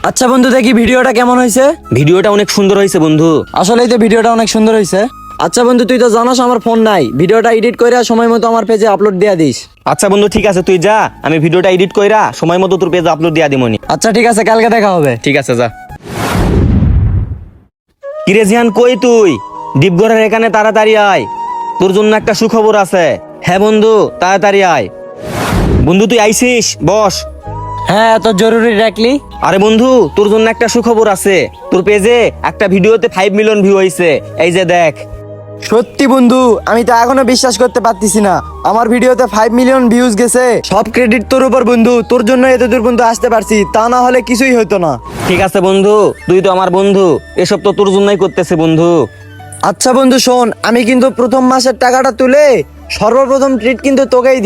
আচ্ছা বন্ধু, দেখি ভিডিওটা কেমন হয়েছে। ভিডিওটা অনেক সুন্দর হয়েছে বন্ধু। আসলেই তো ভিডিওটা অনেক সুন্দর হয়েছে। আচ্ছা বন্ধু, তুই তো জানাস আমার ফোন নাই, ভিডিওটা এডিট করে সময় মতো আমার পেজে আপলোড দিয়ে দিস। আচ্ছা বন্ধু ঠিক আছে, তুই যা, আমি ভিডিওটা এডিট কইরা সময় মতো তোর পেজে আপলোড দিয়া দিমনি। আচ্ছা ঠিক আছে, কালকে দেখা হবে। ঠিক আছে যা। কিরে জিয়ান, কই তুই? ডিপগড়ের এখানে তাড়াতাড়ি আয়, তোর জন্য একটা সুখবর আছে। হ্যাঁ বন্ধু, তাড়াতাড়ি আয়। বন্ধু তুই আইছিস, বস। হ্যাঁ, এত জরুরি ডাকলি? আরে বন্ধু, তোর জন্য একটা সুখবর আছে। তোর পেজে একটা ভিডিওতে 5 মিলিয়ন ভিউ হয়েছে, এই যে দেখ। সত্যি বন্ধু, আমি তো এখনো বিশ্বাস করতে পারতেছি না। আমার ভিডিওতে 5 মিলিয়ন ভিউজ গেছে। সব ক্রেডিট তোর উপর বন্ধু, তোর জন্য এত দূর পর্যন্ত আসতে পারছি, তা না হলে কিছুই হতো না। ঠিক আছে বন্ধু, তুই তো আমার বন্ধু, এসব তো তোর জন্যই করতেছে বন্ধু। আচ্ছা বন্ধু শোন, আমি কিন্তু প্রথম মাসের টাকাটা তুলে সর্বপ্রথম ট্রিট কিন্তু তোকেই দিব।